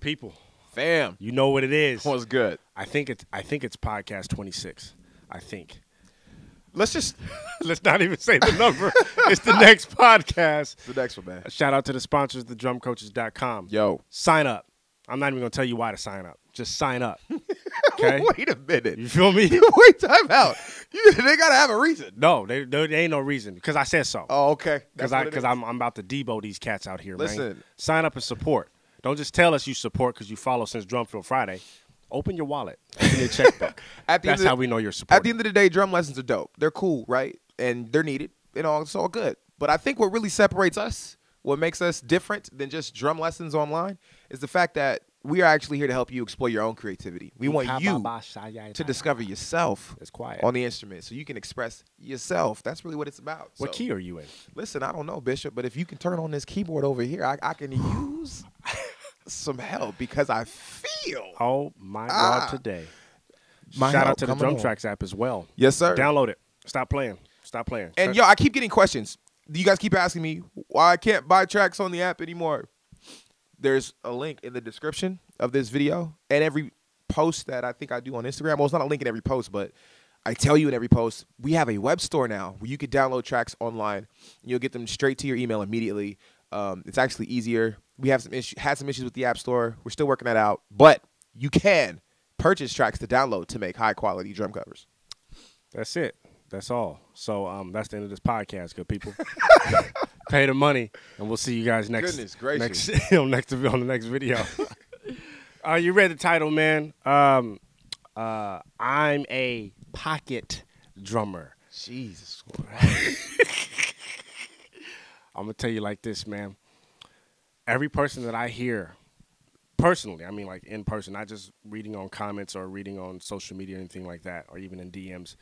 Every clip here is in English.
people. Fam. You know what it is. What's good? I think it's podcast 26. I think. Let's not even say the number. It's the next podcast. The next one, man. Shout out to the sponsors, thedrumcoaches.com. Yo. Sign up. I'm not even going to tell you why to sign up. Just sign up. Okay? Wait a minute. You feel me? Wait, time out. They got to have a reason. No, there ain't no reason because I said so. Oh, okay. Because I'm about to debo these cats out here, Listen. man. Sign up and support. Don't just tell us you support because you follow since Drumfield Friday. Open your wallet. Open your checkbook. That's how we know you're supporting. At the end of the day, drum lessons are dope. They're cool, right? And they're needed. It's all good. But I think what really separates us, what makes us different than just drum lessons online, is the fact that we are actually here to help you explore your own creativity. We want you to discover yourself on the instrument so you can express yourself. That's really what it's about. What key are you in? Listen, I don't know, Bishop, but if you can turn on this keyboard over here, I can use some help because I feel. Oh, my God, today. Shout out to the Drum Tracks app as well. Yes, sir. Download it. Stop playing. Stop playing. And, yo, I keep getting questions. You guys keep asking me why I can't buy tracks on the app anymore. There's a link in the description of this video and every post that I think I do on Instagram. Well, it's not a link in every post, but I tell you in every post, we have a web store now where you can download tracks online. You'll get them straight to your email immediately. It's actually easier. We have had some issues with the App Store. We're still working that out. But you can purchase tracks to download to make high-quality drum covers. That's it. That's all. So that's the end of this podcast, good people. Pay the money, and we'll see you guys next on the next video. You read the title, man. I'm a pocket drummer. Jesus. I'm going to tell you like this, man. Every person that I hear, personally, I mean like in person, not just reading on comments or reading on social media or anything like that, or even in DMs,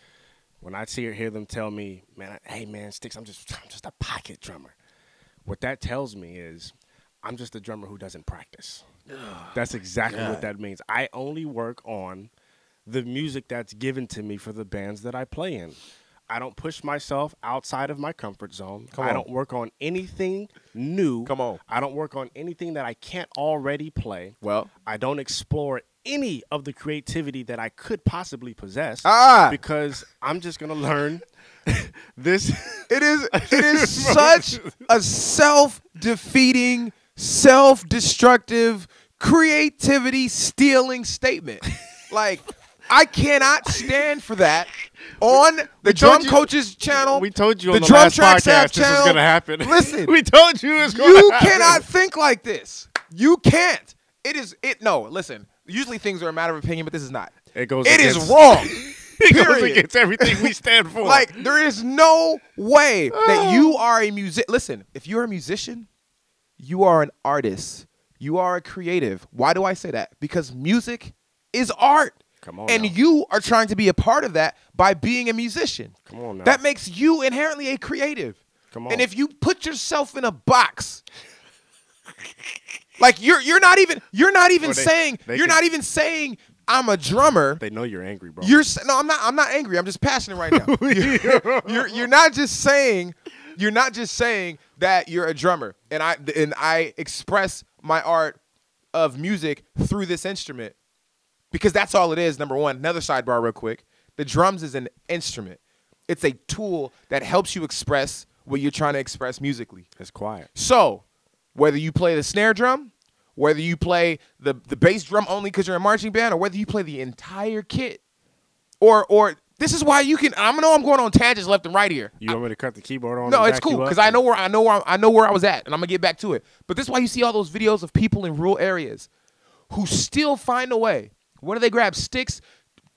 when I hear them tell me, man, hey, man, Sticks, I'm just a pocket drummer. What that tells me is I'm just a drummer who doesn't practice. That's exactly what that means. I only work on the music that's given to me for the bands that I play in. I don't push myself outside of my comfort zone. I don't work on anything new. I don't work on anything that I can't already play. Well, I don't explore any of the creativity that I could possibly possess because I'm just going to learn this. It is such a self-defeating, self-destructive, creativity stealing statement. Like, I cannot stand for that on the Drum Coaches channel. We told you on the last podcast this was going to happen. Listen. We told you it was going to happen. You cannot think like this. You can't. No, listen. Usually things are a matter of opinion, but this is not. It is wrong. It goes against everything we stand for. Like, there is no way that you are a musician. Listen, if you're a musician, you are an artist. You are a creative. Why do I say that? Because music is art. Come on and now. You are trying to be a part of that by being a musician. Come on now. That makes you inherently a creative. Come on. And if you put yourself in a box, like you're not even saying I'm a drummer. They know you're angry, bro. No, I'm not angry. I'm just passionate right now. You're not just saying that you're a drummer and I express my art of music through this instrument. Because that's all it is, number one. Another sidebar real quick. The drums is an instrument. It's a tool that helps you express what you're trying to express musically. It's quiet. So, whether you play the snare drum, whether you play the bass drum only because you're a marching band, or whether you play the entire kit, or this is why you can. I'm going on tangents left and right here. You want me to cut the keyboard on? No, it's cool because I know where I was at, and I'm gonna get back to it. But this is why you see all those videos of people in rural areas who still find a way. What do they grab? Sticks,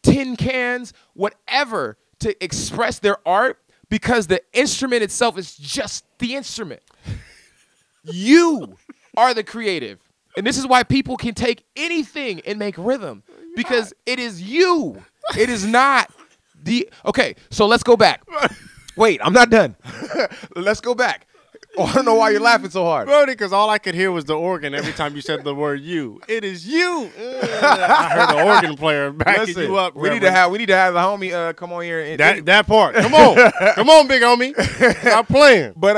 tin cans, whatever to express their art because the instrument itself is just the instrument. You are the creative. And this is why people can take anything and make rhythm because it is you. It is not the. Okay, so let's go back. Wait, I'm not done. Let's go back. Oh, I don't know why you're laughing so hard. Brody, because all I could hear was the organ every time you said the word you. It is you. I heard the organ player backing you up. We need to have the homie come on here. And that part. Come on. Come on, big homie. Stop playing. But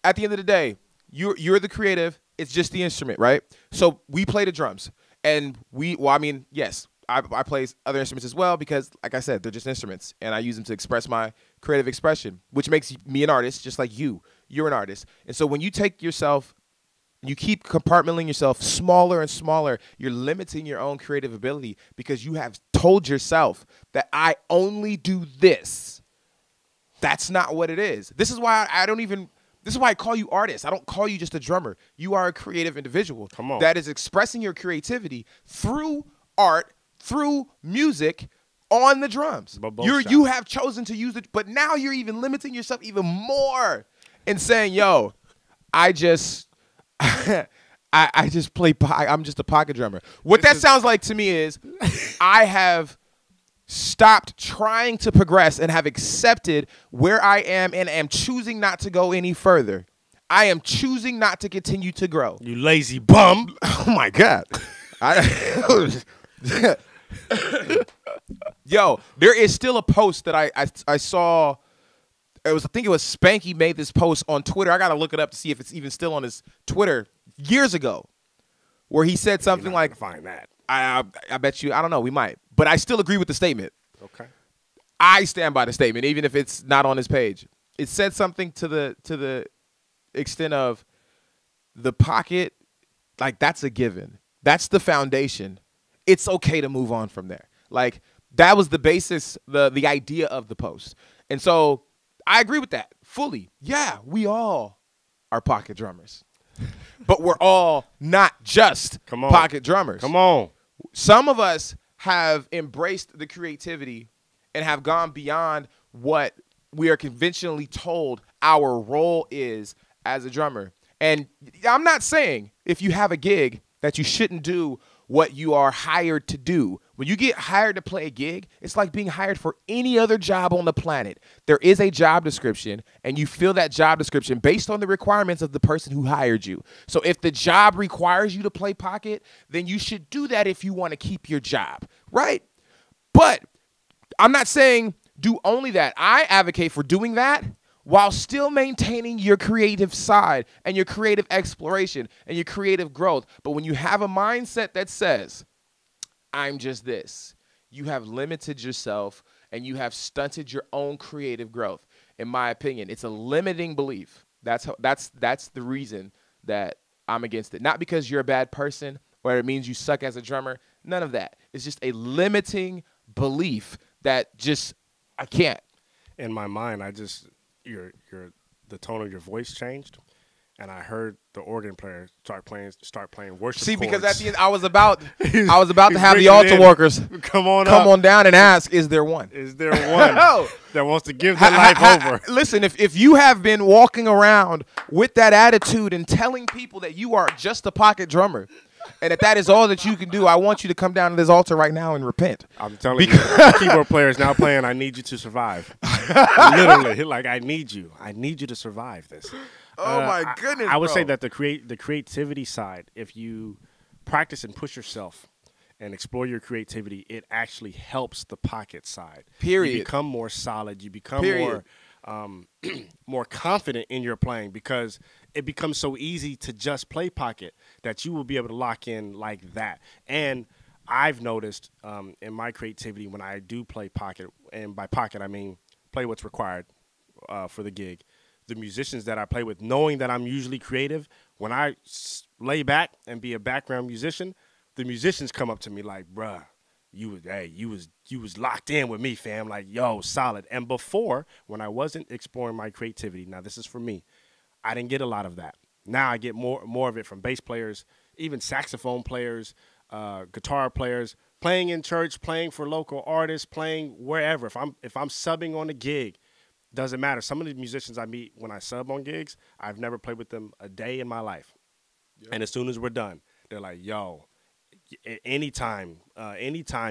at the end of the day, you're the creative. It's just the instrument, right? So we play the drums, and I mean, yes, I play other instruments as well because, like I said, they're just instruments, and I use them to express my creative expression, which makes me an artist, just like you. You're an artist. And so when you take yourself, you keep compartmentalizing yourself smaller and smaller, you're limiting your own creative ability because you have told yourself that I only do this. That's not what it is. This is why this is why I call you artist. I don't call you just a drummer. You are a creative individual that is expressing your creativity through art, through music, on the drums. You have chosen to use it, but now you're even limiting yourself even more and saying, yo, I just play, I'm just a pocket drummer. What that sounds like to me is I have stopped trying to progress and have accepted where I am and am choosing not to go any further. I am choosing not to continue to grow. You lazy bum. Oh, my God. Yo, there is still a post that I saw. I think it was Spanky made this post on Twitter. I got to look it up to see if it's even still on his Twitter years ago, where he said something like, "Find that." I bet you. I don't know. We might, but I still agree with the statement. Okay. I stand by the statement, even if it's not on his page. It said something to the extent of the pocket, like that's a given. That's the foundation. It's okay to move on from there. Like that was the basis, the idea of the post. And so I agree with that fully. Yeah, we all are pocket drummers. But we're all not just pocket drummers. Come on. Some of us have embraced the creativity and have gone beyond what we are conventionally told our role is as a drummer. And I'm not saying if you have a gig that you shouldn't do what you are hired to do. When you get hired to play a gig, it's like being hired for any other job on the planet. There is a job description, and you fill that job description based on the requirements of the person who hired you. So if the job requires you to play pocket, then you should do that if you want to keep your job, right? But I'm not saying do only that. I advocate for doing that while still maintaining your creative side and your creative exploration and your creative growth. But when you have a mindset that says, I'm just this, you have limited yourself and you have stunted your own creative growth. In my opinion, it's a limiting belief. That's the reason that I'm against it. Not because you're a bad person or it means you suck as a drummer. None of that. It's just a limiting belief that just, I can't. In my mind, the tone of your voice changed, and I heard the organ player start playing worship. See, because chords. at the end, I was about to have the altar workers come on down and ask, is there one? Is there one that wants to give their life over? Listen, if you have been walking around with that attitude and telling people that you are just a pocket drummer, and that is all that you can do, I want you to come down to this altar right now and repent. I'm telling you, the keyboard player is now playing I Need You to Survive. Literally, like, I need you to survive this. Oh, my goodness, I would say that the creativity side, if you practice and push yourself and explore your creativity, it actually helps the pocket side. Period. You become more solid. You become more confident in your playing because it becomes so easy to just play pocket that you will be able to lock in like that. And I've noticed in my creativity when I do play pocket, and by pocket I mean play what's required for the gig, the musicians that I play with, knowing that I'm usually creative, when I lay back and be a background musician, the musicians come up to me like, bruh, you was locked in with me, fam. Like, yo, solid. And before, when I wasn't exploring my creativity, now this is for me, I didn't get a lot of that. Now I get more of it from bass players, even saxophone players, guitar players, playing in church, playing for local artists, playing wherever. If I'm subbing on a gig, doesn't matter. Some of the musicians I meet when I sub on gigs, I've never played with them a day in my life. Yep. And as soon as we're done, they're like, yo, anytime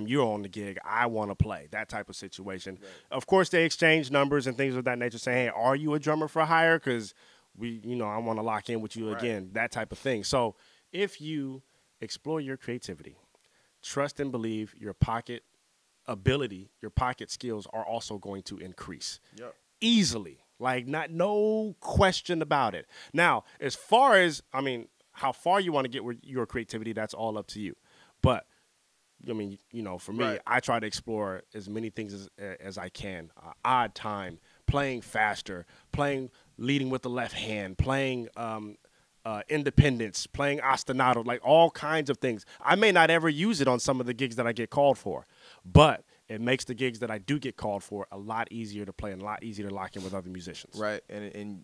you're on the gig, I want to play, that type of situation. Right. Of course, they exchange numbers and things of that nature, saying, hey, are you a drummer for hire? Because I want to lock in with you again, that type of thing. So if you explore your creativity, trust and believe your pocket ability, your pocket skills are also going to increase. Yep. Easily. Like, no question about it. Now, as far as, how far you want to get with your creativity, that's all up to you. But I mean, for me, Right. I try to explore as many things as I can. Odd time, playing faster, playing leading with the left hand, playing independence, playing ostinato, like all kinds of things. I may not ever use it on some of the gigs that I get called for, but it makes the gigs that I do get called for a lot easier to play and a lot easier to lock in with other musicians. Right. And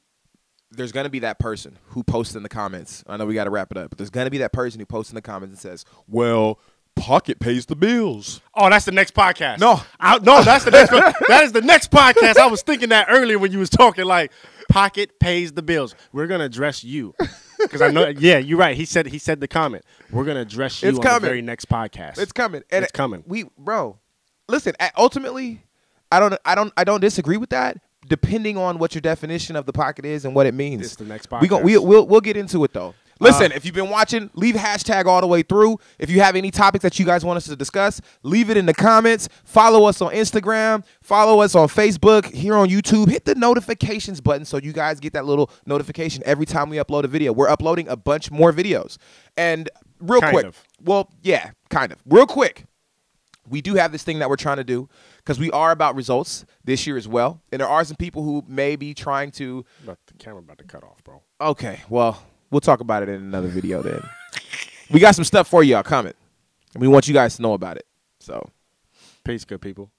there's going to be that person who posts in the comments. I know we got to wrap it up, but there's going to be that person who posts in the comments and says, well, Pocket pays the bills. Oh, that's the next podcast. No, that's the next one. That is the next podcast. I was thinking that earlier when you was talking like Pocket pays the bills. We're going to address you. Because I know, yeah, you're right. He said the comment. We're going to address you on the very next podcast. It's coming. And it's coming. Bro, listen, ultimately, I don't disagree with that. Depending on what your definition of the pocket is and what it means. It's the next podcast. We'll get into it though. Listen, if you've been watching, leave hashtag all the way through. If you have any topics that you guys want us to discuss, leave it in the comments. Follow us on Instagram. Follow us on Facebook. Here on YouTube, hit the notifications button so you guys get that little notification every time we upload a video. We're uploading a bunch more videos. And real quick. Well, yeah, kind of. Real quick. We do have this thing that we're trying to do because we are about results this year as well. And there are some people who may be trying to. But the camera about to cut off, bro. Okay, well, we'll talk about it in another video then. We got some stuff for y'all coming. And we want you guys to know about it. So, peace, good people.